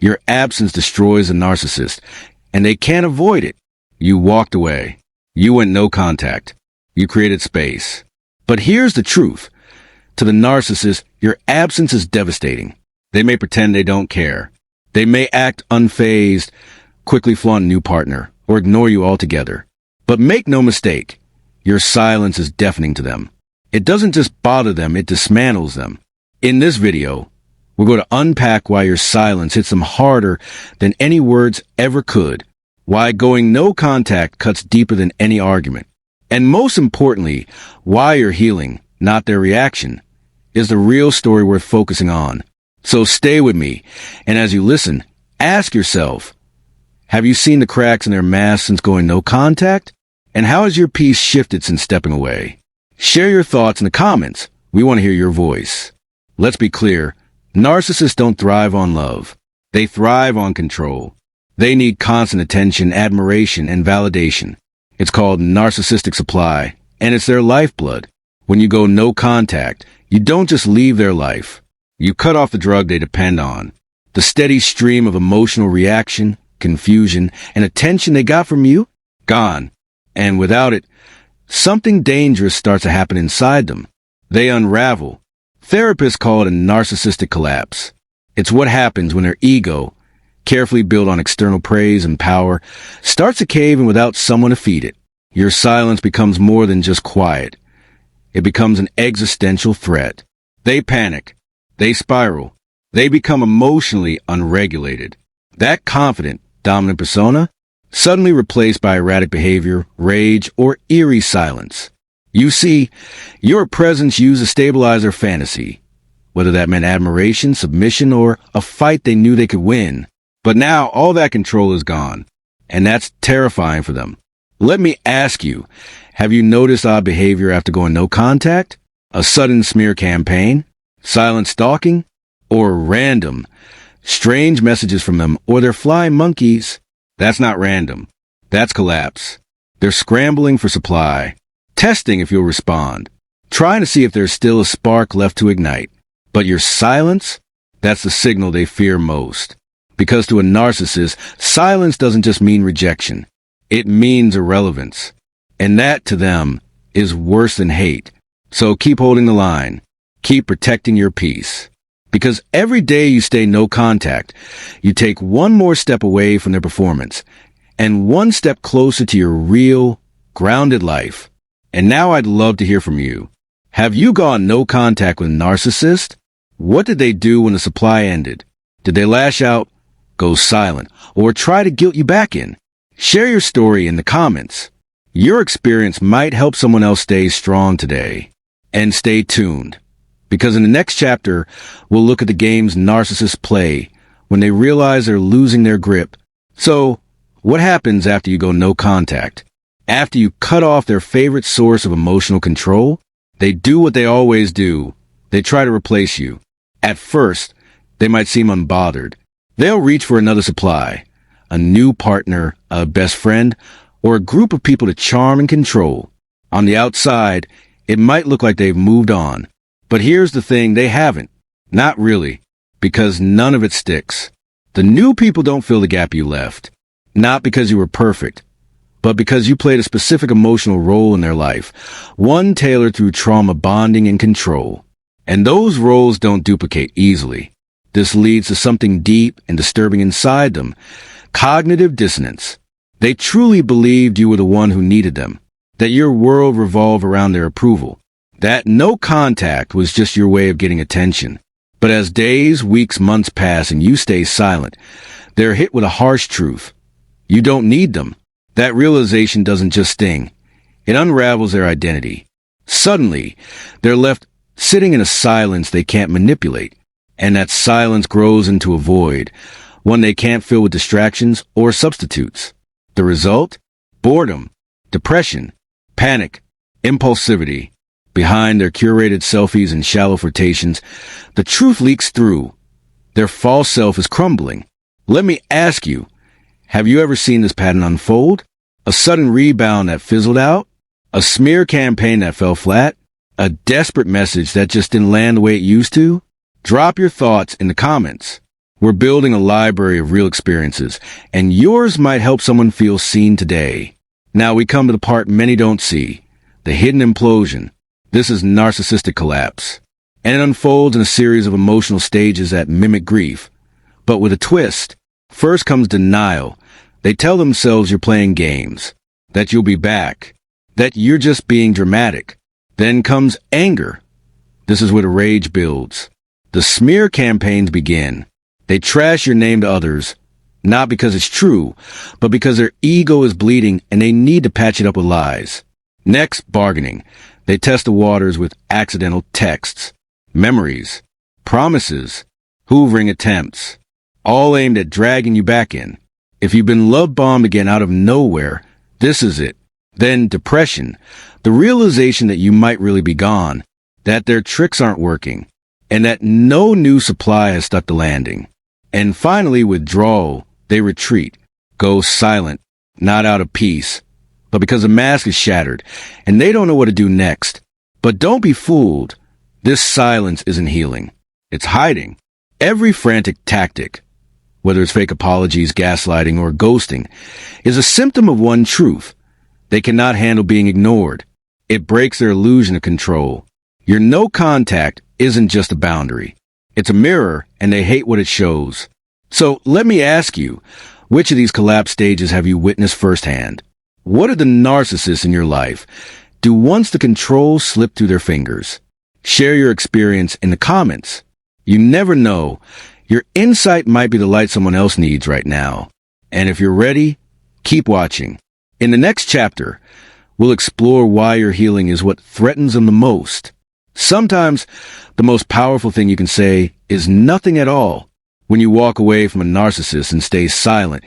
Your absence destroys a narcissist, and they can't avoid it. You walked away. You went no contact. You created space. But here's the truth. To the narcissist, your absence is devastating. They may pretend they don't care. They may act unfazed, quickly flaunt a new partner, or ignore you altogether. But make no mistake, your silence is deafening to them. It doesn't just bother them, it dismantles them. In this video, we're going to unpack why your silence hits them harder than any words ever could, why going no contact cuts deeper than any argument, and most importantly, why your healing, not their reaction, is the real story worth focusing on. So stay with me, and as you listen, ask yourself, have you seen the cracks in their mask since going no contact? And how has your peace shifted since stepping away? Share your thoughts in the comments. We want to hear your voice. Let's be clear. Narcissists don't thrive on love. They thrive on control. They need constant attention, admiration, and validation. It's called narcissistic supply, and it's their lifeblood. When you go no contact, you don't just leave their life. You cut off the drug they depend on. The steady stream of emotional reaction, confusion, and attention they got from you, gone. And without it, something dangerous starts to happen inside them. They unravel. Therapists call it a narcissistic collapse. It's what happens when their ego, carefully built on external praise and power, starts to cave in without someone to feed it. Your silence becomes more than just quiet. It becomes an existential threat. They panic. They spiral. They become emotionally unregulated. That confident, dominant persona, suddenly replaced by erratic behavior, rage, or eerie silence. You see, your presence used to stabilize their fantasy, whether that meant admiration, submission, or a fight they knew they could win. But now all that control is gone, and that's terrifying for them. Let me ask you, have you noticed odd behavior after going no contact? A sudden smear campaign? Silent stalking? Or random, strange messages from them, or they're flying monkeys? That's not random. That's collapse. They're scrambling for supply, testing if you'll respond, trying to see if there's still a spark left to ignite. But your silence? That's the signal they fear most. Because to a narcissist, silence doesn't just mean rejection. It means irrelevance. And that, to them, is worse than hate. So keep holding the line. Keep protecting your peace. Because every day you stay no contact, you take one more step away from their performance, and one step closer to your real, grounded life. And now I'd love to hear from you. Have you gone no contact with a narcissist? What did they do when the supply ended? Did they lash out, go silent, or try to guilt you back in? Share your story in the comments. Your experience might help someone else stay strong today. And stay tuned, because in the next chapter, we'll look at the games narcissists play when they realize they're losing their grip. So, what happens after you go no contact? After you cut off their favorite source of emotional control? They do what they always do. They try to replace you. At first, they might seem unbothered. They'll reach for another supply, a new partner, a best friend, or a group of people to charm and control. On the outside, it might look like they've moved on. But here's the thing, they haven't. Not really, because none of it sticks. The new people don't fill the gap you left. Not because you were perfect, but because you played a specific emotional role in their life, one tailored through trauma bonding and control. And those roles don't duplicate easily. This leads to something deep and disturbing inside them, cognitive dissonance. They truly believed you were the one who needed them, that your world revolved around their approval, that no contact was just your way of getting attention. But as days, weeks, months pass and you stay silent, they're hit with a harsh truth. You don't need them. That realization doesn't just sting. It unravels their identity. Suddenly, they're left sitting in a silence they can't manipulate, and that silence grows into a void, one they can't fill with distractions or substitutes. The result? Boredom, depression, panic, impulsivity. Behind their curated selfies and shallow flirtations, the truth leaks through. Their false self is crumbling. Let me ask you, have you ever seen this pattern unfold? A sudden rebound that fizzled out? A smear campaign that fell flat? A desperate message that just didn't land the way it used to? Drop your thoughts in the comments. We're building a library of real experiences, and yours might help someone feel seen today. Now we come to the part many don't see, the hidden implosion. This is narcissistic collapse, and it unfolds in a series of emotional stages that mimic grief, but with a twist. First comes denial. They tell themselves you're playing games, that you'll be back, that you're just being dramatic. Then comes anger. This is where the rage builds. The smear campaigns begin. They trash your name to others, not because it's true, but because their ego is bleeding and they need to patch it up with lies. Next, bargaining. They test the waters with accidental texts, memories, promises, hoovering attempts, all aimed at dragging you back in. If you've been love-bombed again out of nowhere, this is it. Then depression, the realization that you might really be gone, that their tricks aren't working, and that no new supply has stuck the landing. And finally, withdrawal. They retreat, go silent, not out of peace, but because the mask is shattered, and they don't know what to do next. But don't be fooled. This silence isn't healing. It's hiding. Every frantic tactic, whether it's fake apologies, gaslighting, or ghosting, is a symptom of one truth. They cannot handle being ignored. It breaks their illusion of control. Your no contact isn't just a boundary. It's a mirror, and they hate what it shows. So let me ask you, which of these collapse stages have you witnessed firsthand? What are the narcissists in your life? Do once the control slip through their fingers? Share your experience in the comments. You never know. Your insight might be the light someone else needs right now. And if you're ready, keep watching. In the next chapter, we'll explore why your healing is what threatens them the most. Sometimes, the most powerful thing you can say is nothing at all. When you walk away from a narcissist and stay silent,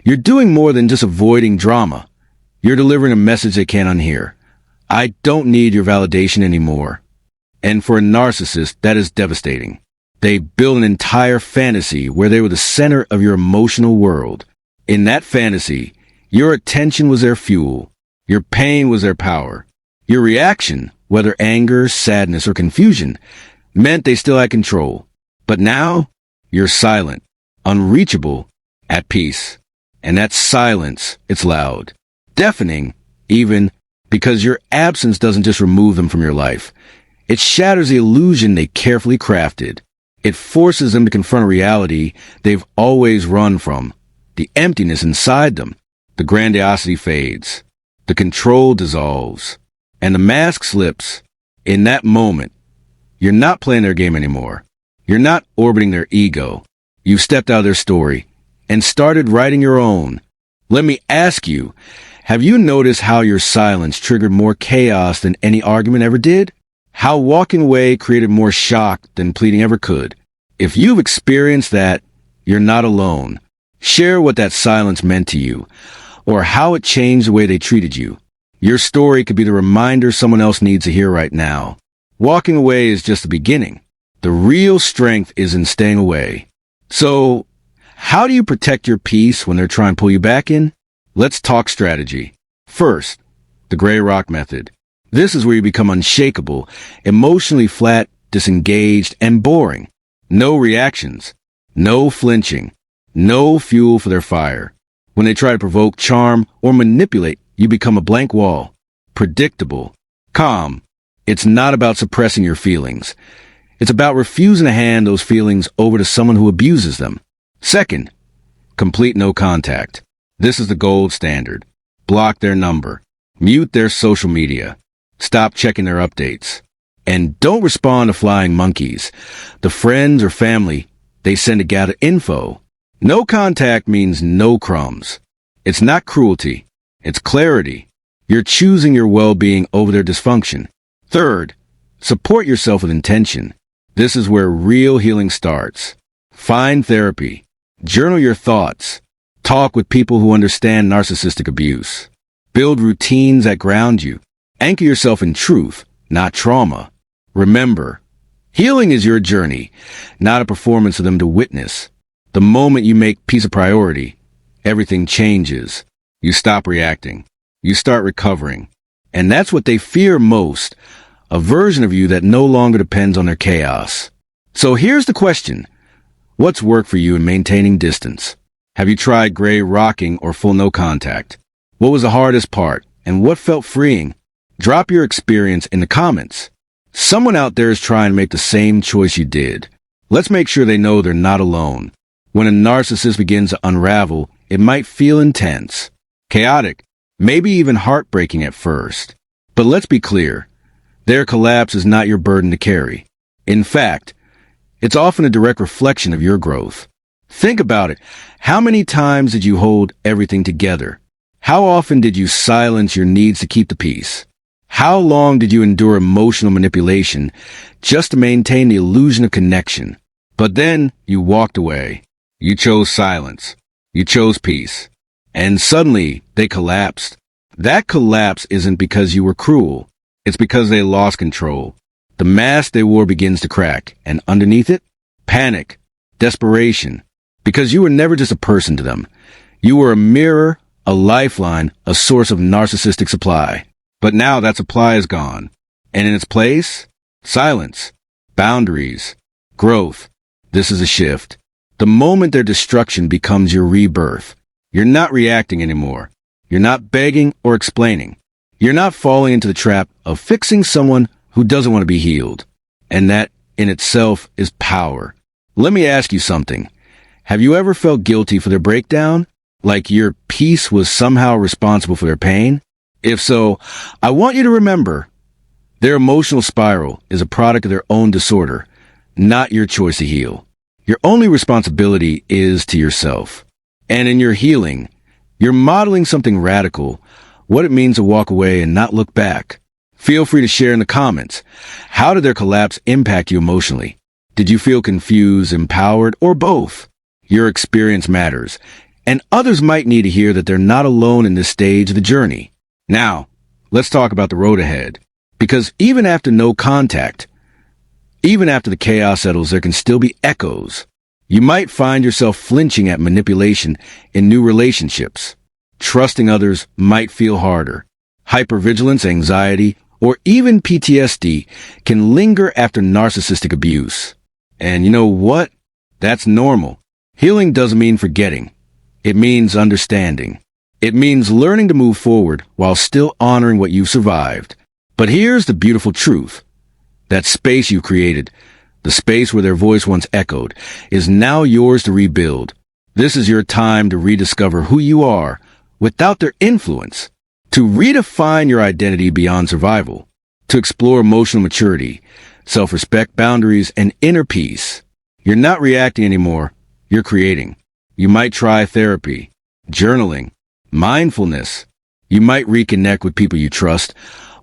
you're doing more than just avoiding drama. You're delivering a message they can't unhear. I don't need your validation anymore. And for a narcissist, that is devastating. They build an entire fantasy where they were the center of your emotional world. In that fantasy, your attention was their fuel. Your pain was their power. Your reaction, whether anger, sadness, or confusion, meant they still had control. But now, you're silent, unreachable, at peace. And that silence, it's loud, deafening, even, because your absence doesn't just remove them from your life. It shatters the illusion they carefully crafted. It forces them to confront a reality they've always run from, the emptiness inside them. The grandiosity fades, the control dissolves, and the mask slips. In that moment, you're not playing their game anymore. You're not orbiting their ego. You've stepped out of their story and started writing your own. Let me ask you, have you noticed how your silence triggered more chaos than any argument ever did? How walking away created more shock than pleading ever could? If you've experienced that, you're not alone. Share what that silence meant to you, or how it changed the way they treated you. Your story could be the reminder someone else needs to hear right now. Walking away is just the beginning. The real strength is in staying away. So, how do you protect your peace when they're trying to pull you back in? Let's talk strategy. First, the gray rock method. This is where you become unshakable, emotionally flat, disengaged, and boring. No reactions, no flinching, no fuel for their fire. When they try to provoke, charm, or manipulate, you become a blank wall. Predictable, calm. It's not about suppressing your feelings. It's about refusing to hand those feelings over to someone who abuses them. Second, complete no contact. This is the gold standard. Block their number. Mute their social media. Stop checking their updates. And don't respond to flying monkeys, the friends or family they send to gather info. No contact means no crumbs. It's not cruelty. It's clarity. You're choosing your well-being over their dysfunction. Third, support yourself with intention. This is where real healing starts. Find therapy. Journal your thoughts. Talk with people who understand narcissistic abuse. Build routines that ground you. Anchor yourself in truth, not trauma. Remember, healing is your journey, not a performance for them to witness. The moment you make peace a priority, everything changes. You stop reacting. You start recovering. And that's what they fear most, a version of you that no longer depends on their chaos. So here's the question. What's worked for you in maintaining distance? Have you tried gray rocking or full no contact? What was the hardest part, and what felt freeing? Drop your experience in the comments. Someone out there is trying to make the same choice you did. Let's make sure they know they're not alone. When a narcissist begins to unravel, it might feel intense, chaotic, maybe even heartbreaking at first. But let's be clear, their collapse is not your burden to carry. In fact, it's often a direct reflection of your growth. Think about it. How many times did you hold everything together? How often did you silence your needs to keep the peace? How long did you endure emotional manipulation just to maintain the illusion of connection? But then you walked away. You chose silence. You chose peace. And suddenly they collapsed. That collapse isn't because you were cruel. It's because they lost control. The mask they wore begins to crack, and underneath it, panic, desperation. Because you were never just a person to them. You were a mirror, a lifeline, a source of narcissistic supply. But now that supply is gone. And in its place, silence, boundaries, growth. This is a shift. The moment their destruction becomes your rebirth, you're not reacting anymore. You're not begging or explaining. You're not falling into the trap of fixing someone who doesn't want to be healed. And that, in itself, is power. Let me ask you something. Have you ever felt guilty for their breakdown? Like your peace was somehow responsible for their pain? If so, I want you to remember, their emotional spiral is a product of their own disorder, not your choice to heal. Your only responsibility is to yourself. And in your healing, you're modeling something radical, what it means to walk away and not look back. Feel free to share in the comments. How did their collapse impact you emotionally? Did you feel confused, empowered, or both? Your experience matters, and others might need to hear that they're not alone in this stage of the journey. Now, let's talk about the road ahead. Because even after no contact, even after the chaos settles, there can still be echoes. You might find yourself flinching at manipulation in new relationships. Trusting others might feel harder. Hypervigilance, anxiety, or even PTSD can linger after narcissistic abuse. And you know what? That's normal. Healing doesn't mean forgetting. It means understanding. It means learning to move forward while still honoring what you've survived. But here's the beautiful truth. That space you created, the space where their voice once echoed, is now yours to rebuild. This is your time to rediscover who you are without their influence, to redefine your identity beyond survival, to explore emotional maturity, self-respect, boundaries, and inner peace. You're not reacting anymore. You're creating. You might try therapy, journaling, mindfulness. You might reconnect with people you trust,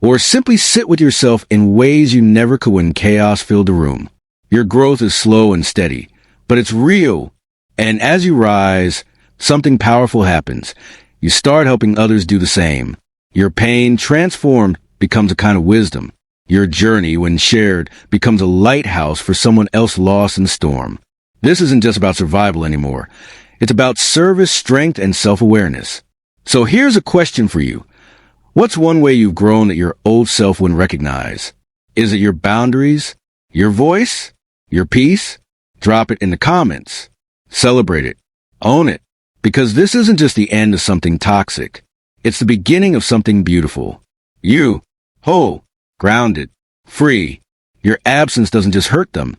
or simply sit with yourself in ways you never could when chaos filled the room. Your growth is slow and steady, but it's real. And as you rise, something powerful happens. You start helping others do the same. Your pain, transformed, becomes a kind of wisdom. Your journey, when shared, becomes a lighthouse for someone else lost in the storm. This isn't just about survival anymore. It's about service, strength, and self-awareness. So here's a question for you. What's one way you've grown that your old self wouldn't recognize? Is it your boundaries? Your voice? Your peace? Drop it in the comments. Celebrate it. Own it. Because this isn't just the end of something toxic. It's the beginning of something beautiful. You, whole, grounded, free. Your absence doesn't just hurt them.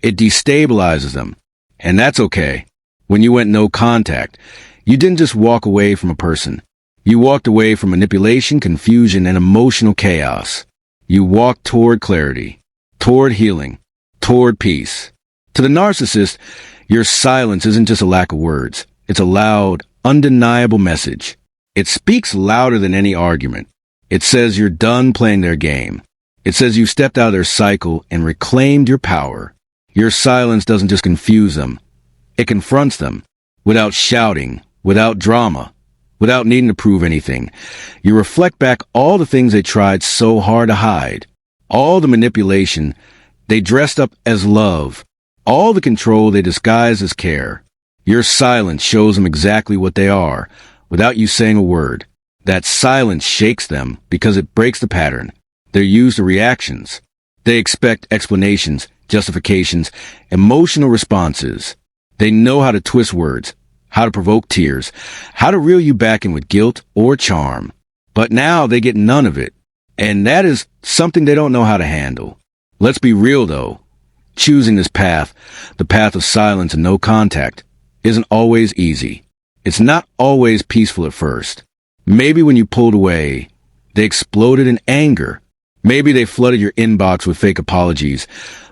It destabilizes them. And that's okay. When you went no contact, you didn't just walk away from a person. You walked away from manipulation, confusion, and emotional chaos. You walked toward clarity, toward healing, toward peace. To the narcissist, your silence isn't just a lack of words. It's a loud, undeniable message. It speaks louder than any argument. It says you're done playing their game. It says you stepped out of their cycle and reclaimed your power. Your silence doesn't just confuse them. It confronts them. Without shouting, without drama, without needing to prove anything. You reflect back all the things they tried so hard to hide. All the manipulation they dressed up as love. All the control they disguised as care. Your silence shows them exactly what they are, without you saying a word. That silence shakes them because it breaks the pattern. They're used to reactions. They expect explanations, justifications, emotional responses. They know how to twist words, how to provoke tears, how to reel you back in with guilt or charm. But now they get none of it, and that is something they don't know how to handle. Let's be real, though. Choosing this path, the path of silence and no contact, isn't always easy. It's not always peaceful at first. Maybe when you pulled away, they exploded in anger. Maybe they flooded your inbox with fake apologies,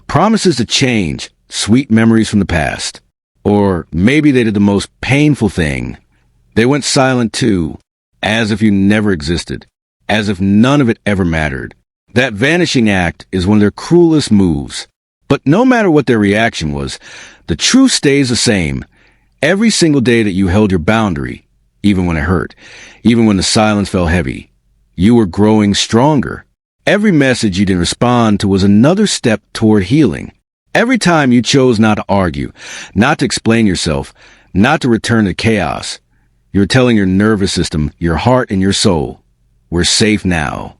promises to change, sweet memories from the past. Or maybe they did the most painful thing. They went silent too, as if you never existed, as if none of it ever mattered. That vanishing act is one of their cruelest moves. But no matter what their reaction was, the truth stays the same. Every single day that you held your boundary, even when it hurt, even when the silence felt heavy, you were growing stronger. Every message you didn't respond to was another step toward healing. Every time you chose not to argue, not to explain yourself, not to return to chaos, you're telling your nervous system, your heart, and your soul, we're safe now.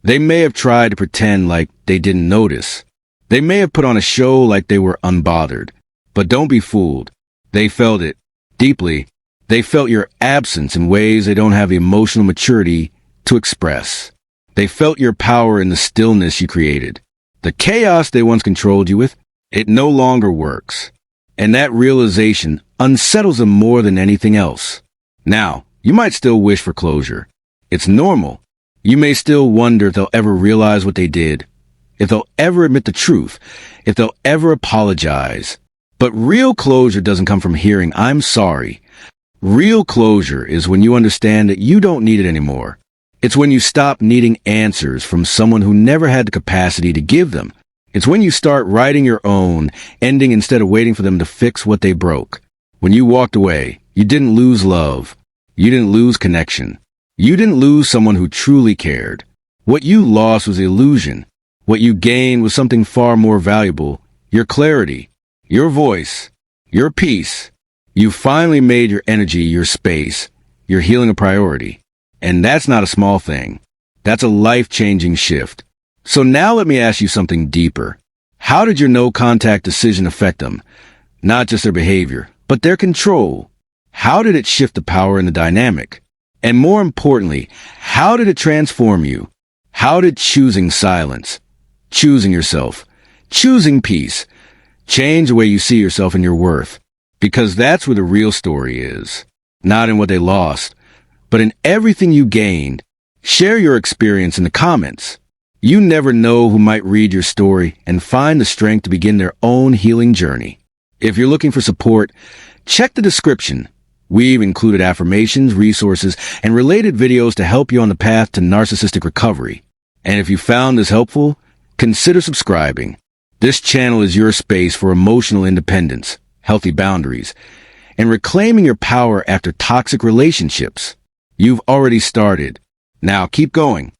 They may have tried to pretend like they didn't notice. They may have put on a show like they were unbothered. But don't be fooled. They felt it deeply. They felt your absence in ways they don't have the emotional maturity to express. They felt your power in the stillness you created. The chaos they once controlled you with, it no longer works. And that realization unsettles them more than anything else. Now, you might still wish for closure. It's normal. You may still wonder if they'll ever realize what they did, if they'll ever admit the truth, if they'll ever apologize. But real closure doesn't come from hearing, "I'm sorry." Real closure is when you understand that you don't need it anymore. It's when you stop needing answers from someone who never had the capacity to give them. It's when you start writing your own ending instead of waiting for them to fix what they broke. When you walked away, you didn't lose love. You didn't lose connection. You didn't lose someone who truly cared. What you lost was illusion. What you gained was something far more valuable: your clarity, your voice, your peace. You finally made your energy, your space, your healing a priority. And that's not a small thing. That's a life-changing shift. So now let me ask you something deeper. How did your no-contact decision affect them? Not just their behavior, but their control. How did it shift the power in the dynamic? And more importantly, how did it transform you? How did choosing silence, choosing yourself, choosing peace, change the way you see yourself and your worth? Because that's where the real story is. Not in what they lost, but in everything you gained. Share your experience in the comments. You never know who might read your story and find the strength to begin their own healing journey. If you're looking for support, check the description. We've included affirmations, resources, and related videos to help you on the path to narcissistic recovery. And if you found this helpful, consider subscribing. This channel is your space for emotional independence, healthy boundaries, and reclaiming your power after toxic relationships. You've already started. Now keep going.